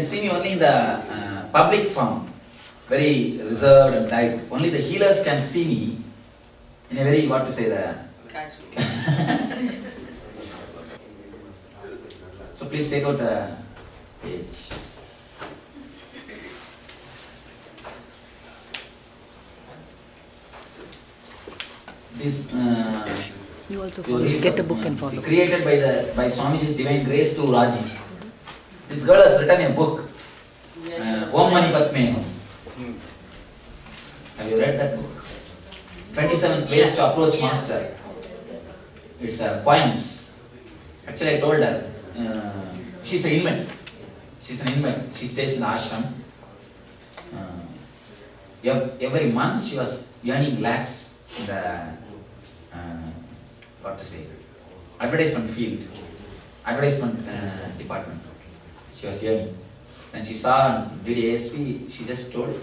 see me only in the public form, very reserved and tight. Only the healers can see me in a very, what to say, So please take out the page. This you also follow. Get the book and follow. Created by Swamiji's Divine Grace through Raji. This girl has written a book, Om Mani Padme Hum. Have you read that book? 27 Ways to Approach Master. It's poems. Actually, I told her, she's an inmate. She's an inmate. She stays in the ashram. Every month she was earning lakhs in the, what to say, advertisement field, advertisement department. She was earning. When she saw did ASP, she just told,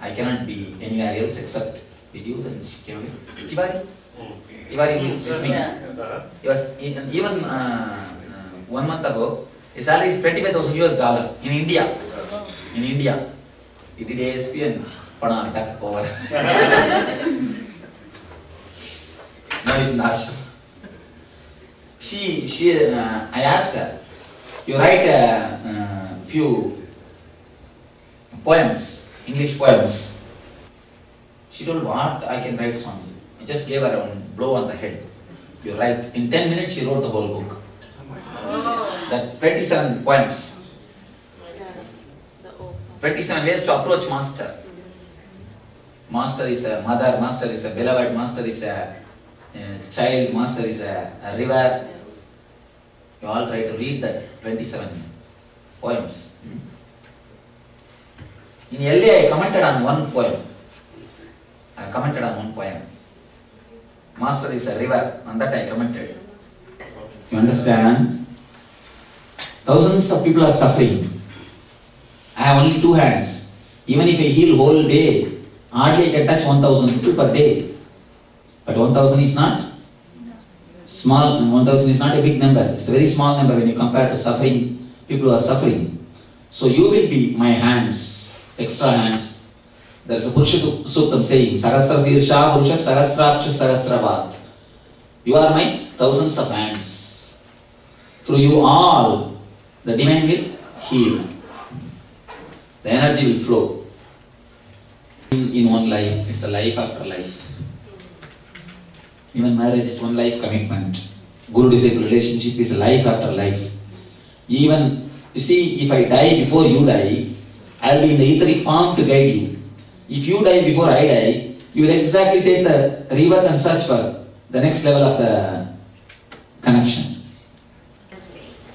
I cannot be anywhere else except with you. Then she came with Tiwari. Tiwari is with me. He was even 1 month ago. His salary is $25,000 US in India. In India, he did ASP and Pada attack over. Now he's in the ashram. I asked her, you write a few poems, English poems. She told, what I can write, Swami? I just gave her a blow on the head. You write. In 10 minutes she wrote the whole book. That 27 poems. 27 ways to approach Master. Master is a mother, Master is a beloved, Master is a child, Master is a river. You all try to read that 27 poems. In LA, I commented on one poem. Master is a river, on that I commented. You understand? Thousands of people are suffering. I have only 2 hands. Even if I heal whole day, hardly I can touch 1,000 people per day. But 1,000 is not small. 1,000 is not a big number. It's a very small number when you compare to suffering, people who are suffering. So you will be my hands, extra hands. There is a Purusha Suktam saying, Sahasra Sirsha Purusha Sahasraksha Sahasravat. You are my thousands of hands. Through you all, the divine will heal. The energy will flow. In one life, it's a life after life. Even marriage is one life commitment. Guru-disciple relationship is a life after life. Even, you see, if I die before you die, I will be in the etheric form to guide you. If you die before I die, you will exactly take the rebirth and search for the next level of the connection.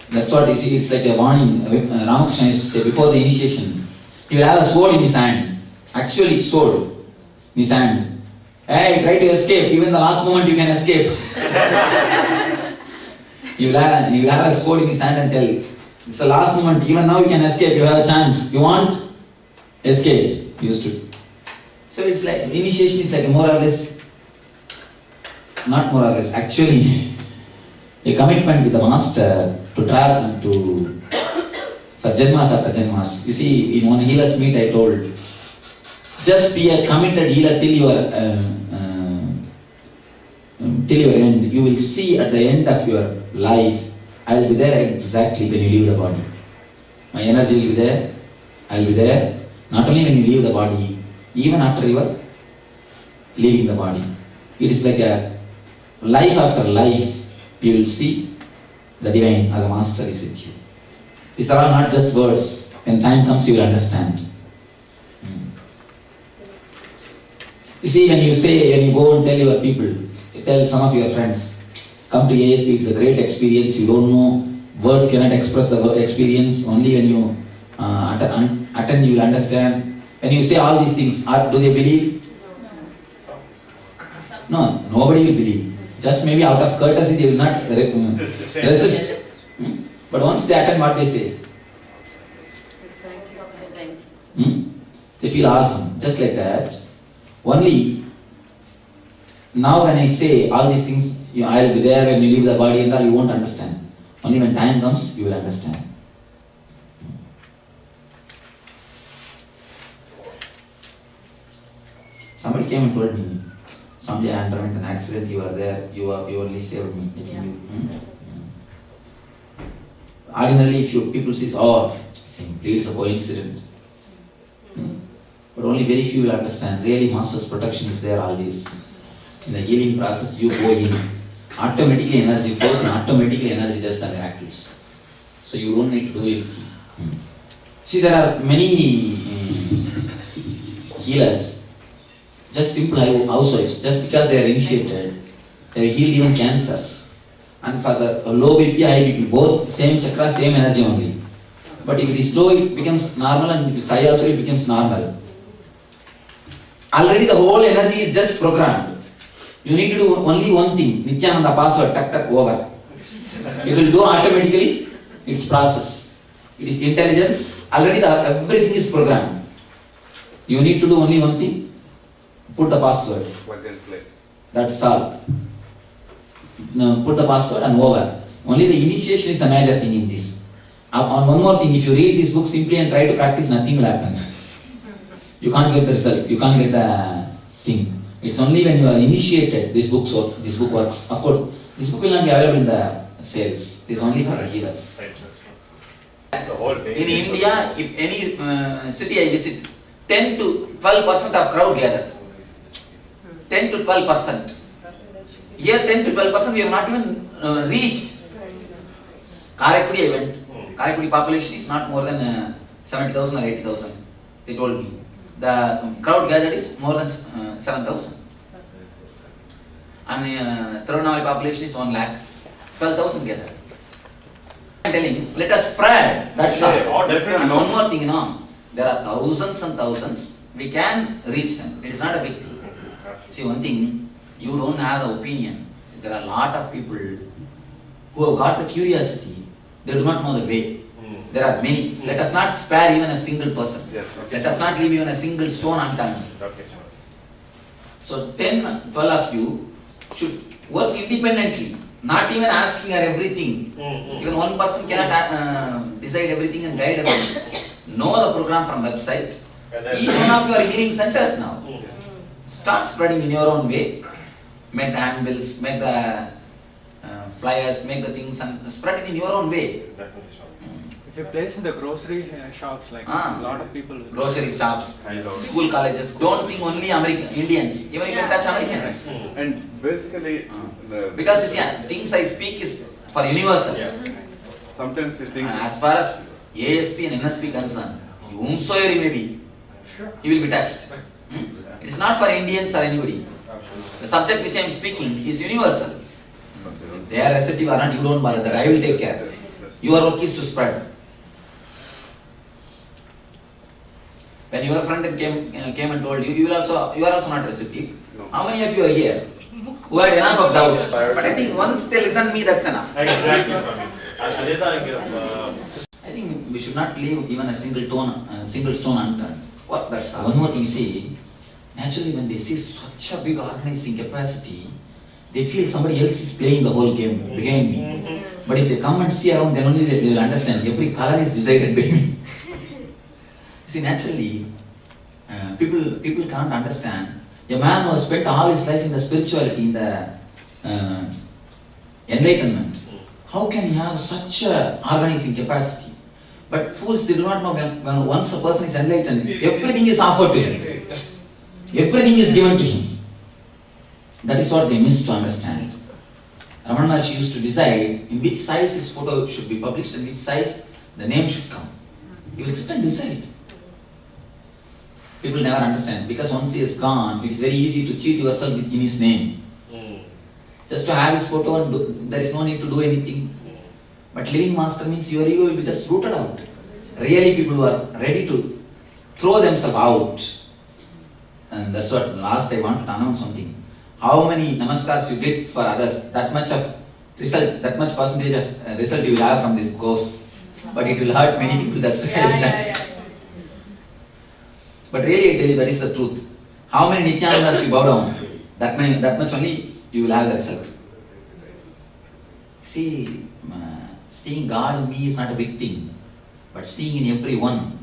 That's what you see, it's like a warning. Ramakrishna used to say before the initiation, he will have a sword in his hand. Actually, sword in his hand. Hey, try to escape. Even the last moment you can escape. He will have a sword in his hand and tell, it's the last moment. Even now you can escape. You have a chance. You want? Escape. He used to. So it's like, initiation is like more or less, not more or less, actually a commitment with the Master to travel for Janmas after Janmas. You see, in one healer's meet I told, just be a committed healer till your end. You will see at the end of your life, I will be there exactly when you leave the body. My energy will be there, I will be there, not only when you leave the body, even after you are leaving the body. It is like a life after life, you will see the divine or the Master is with you. These are all not just words. When time comes, you will understand. You see, when you go and tell your people, you tell some of your friends, come to ASP, it's a great experience, you don't know, words cannot express the experience, only when you attend you will understand. When you say all these things, do they believe? No, nobody will believe. Just maybe out of courtesy they will not resist. But once they attend, what they say? They feel awesome, just like that. Only now when I say all these things, I will be there when you leave the body and all, you won't understand. Only when time comes, you will understand. Somebody came and told me, someday I underwent an accident, you were there, you only saved me. Ordinarily, if you people say, oh, simply it's a coincidence. But only very few will understand. Really, Master's protection is there always. In the healing process, you go in. Automatically energy flows and automatically energy does the miracles. So you don't need to do anything. See, there are many healers, just simple housewives, just because they are initiated, they have healed even cancers. And for the low BP, high BP, both same chakra, same energy only. But if it is low, it becomes normal, and if it is high also, it becomes normal. Already the whole energy is just programmed. You need to do only one thing, Nityananda password, tak over. It will do automatically, its process. It is intelligence, already everything is programmed. You need to do only one thing, put the password. That's all. No, put the password and over. Only the initiation is a major thing in this. On one more thing, if you read this book simply and try to practice, nothing will happen. You can't get the result, you can't get the thing. It's only when you are initiated, this book works. Of course, this book will not be available in the sales. It is only for healers. In India, if any city I visit, 10 to 12% of crowd gather. 10 to 12%. Here 10 to 12% we have not even reached. Karaikudi I went. Karaikudi population is not more than 70,000 or 80,000. They told me. The crowd gathered is more than 7,000. And Tirunelveli population is 1 lakh. 12,000 gathered. I am telling, let us spread. That's all. And one more thing, there are thousands and thousands. We can reach them. It is not a big thing. See, one thing, you don't have the opinion. There are a lot of people who have got the curiosity. They do not know the way. There are many. Let us not spare even a single person. Let us not leave even a single stone unturned. So 10, 12 of you should work independently, not even asking her everything. Even one person cannot decide everything and guide everything. Know the program from website. Each one of you are healing centers now. Start spreading in your own way. Make the handbills, make the flyers, make the things and spread it in your own way. If you place in the grocery shops, like a lot of people. Grocery shops, school colleges, don't think only Indians, even you can touch Americans. And basically, Because you see, things I speak is for universal. sometimes you think As far as ASP and NSP concerned, whomsoever he may be, he will be touched. It is not for Indians or anybody. The subject which I am speaking is universal. If they are receptive or not, you don't bother that. I will take care. Your work is to spread. When your friend came and told you, you are also not receptive. How many of you are here who had enough of doubt? But I think once they listen me, that's enough. Exactly. I think we should not leave even a single stone unturned. What? That's all. One more thing you see, naturally when they see such a big organizing capacity, they feel somebody else is playing the whole game behind me. But if they come and see around, then only they will understand. Every color is decided by me. See, naturally, people can't understand. A man who has spent all his life in the spirituality, in the enlightenment, how can he have such a organizing capacity? But fools, they do not know when once a person is enlightened, everything is offered to him. Everything is given to him. That is what they miss to understand. Ramana Maharshi used to decide in which size his photo should be published and which size the name should come. He will sit and decide. People never understand because once he is gone, it is very easy to cheat yourself in his name. Just to have his photo and there is no need to do anything. But living master means your ego will be just rooted out. Really people who are ready to throw themselves out. And that's what last I want to announce something. How many namaskars you did for others, that much of result, that much percentage of result you will have from this course. But it will hurt many people, that's why. But really I tell you, that is the truth. How many Nityanandas you bow down, that much only you will have the result. See, seeing God in me is not a big thing. But seeing in everyone,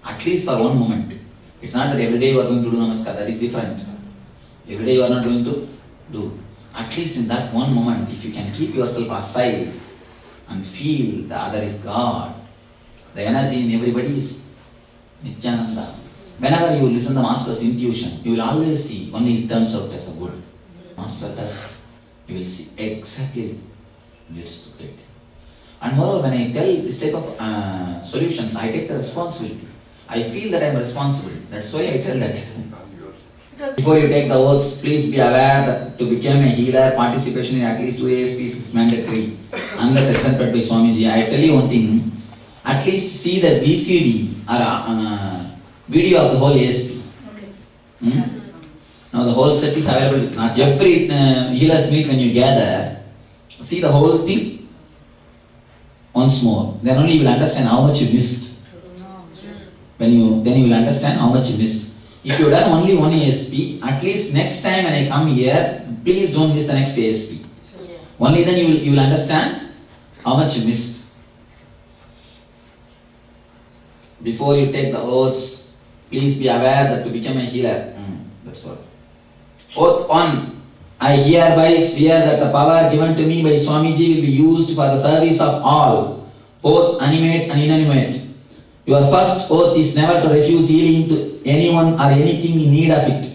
at least for one moment. It's not that every day you are going to do namaskar, that is different. Every day you are not going to do. At least in that one moment, if you can keep yourself aside and feel the other is God, the energy in everybody is Nityananda. Whenever you listen to the Master's intuition, you will always see only it turns out as a good. Master does. You will see exactly leads to great. And moreover, when I tell this type of solutions, I take the responsibility. I feel that I am responsible. That's why I tell that. Before you take the oaths, please be aware that to become a healer, participation in at least 2 ASPs is mandatory, unless exempted by Swamiji. I tell you one thing, at least see the VCD or video of the whole ASP. Okay. Now the whole set is available with Nath. Every healers meet when you gather, see the whole thing once more. Then only you will understand how much you missed. Then you will understand how much you missed. If you have done only one ASP, at least next time when I come here, please don't miss the next ASP. Yeah. Only then you will understand how much you missed. Before you take the oaths, please be aware that to become a healer. That's all. Oath 1. I hereby swear that the power given to me by Swamiji will be used for the service of all, both animate and inanimate. Your first oath is never to refuse healing to anyone or anything in need of it,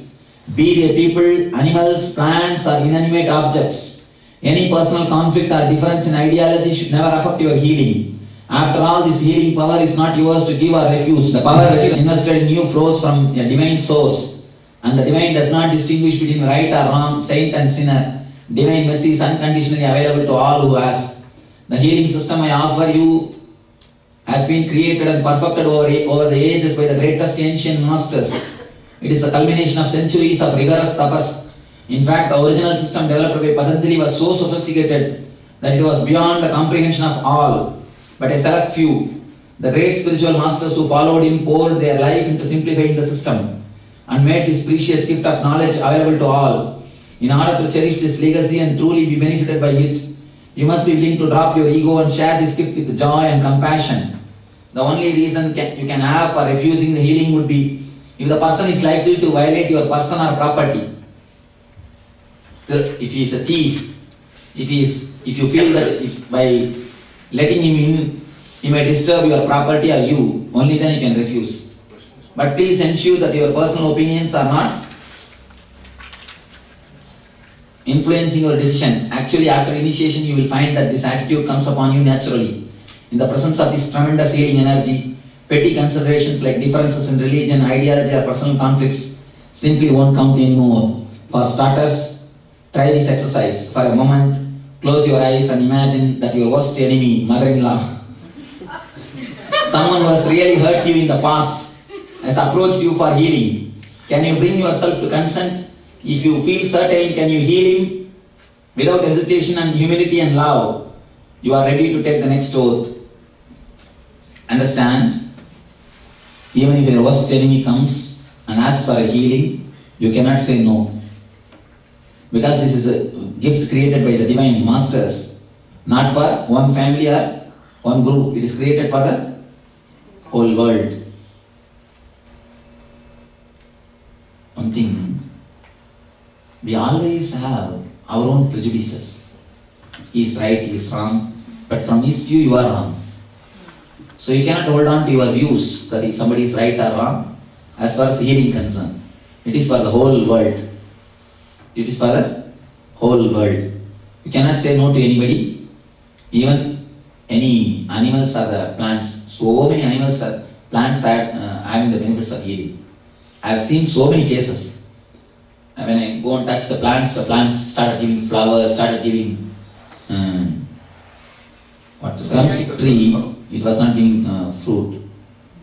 be they people, animals, plants or inanimate objects. Any personal conflict or difference in ideology should never affect your healing. After all, this healing power is not yours to give or refuse. The power invested in you flows from a divine source, and the divine does not distinguish between right or wrong, saint and sinner. Divine mercy is unconditionally available to all who ask. The healing system I offer you has been created and perfected over the ages by the greatest ancient masters. It is a culmination of centuries of rigorous tapas. In fact, the original system developed by Patanjali was so sophisticated that it was beyond the comprehension of all, but a select few. The great spiritual masters who followed him poured their life into simplifying the system and made this precious gift of knowledge available to all. In order to cherish this legacy and truly be benefited by it, you must be willing to drop your ego and share this gift with joy and compassion. The only reason you can have for refusing the healing would be if the person is likely to violate your person or property. If he is a thief, if you feel that if by letting him in, he may disturb your property or you, only then you can refuse. But please ensure that your personal opinions are not influencing your decision. Actually, after initiation, you will find that this attitude comes upon you naturally. In the presence of this tremendous healing energy, petty considerations like differences in religion, ideology, or personal conflicts simply won't count anymore. For starters, try this exercise. For a moment, close your eyes and imagine that your worst enemy, mother-in-law, someone who has really hurt you in the past, has approached you for healing. Can you bring yourself to consent? If you feel certain, can you heal him? Without hesitation and humility and love, you are ready to take the next oath. Understand? Even if your worst enemy comes and asks for a healing, you cannot say no. Because this is a gift created by the divine masters, not for one family or one group. It is created for the whole world. One thing, we always have our own prejudices. He is right, he is wrong, but from his view you are wrong. So you cannot hold on to your views that if somebody is right or wrong as far as healing concerned. It is for the whole world. It is for the whole world. You cannot say no to anybody, even any animals or the plants. So many animals or plants are having the benefits of healing. I have seen so many cases. When I go and touch the plants started giving flowers, started giving drumstick tree. It was not giving fruit.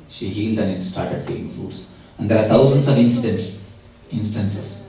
She healed and it started giving fruits. And there are thousands of instances.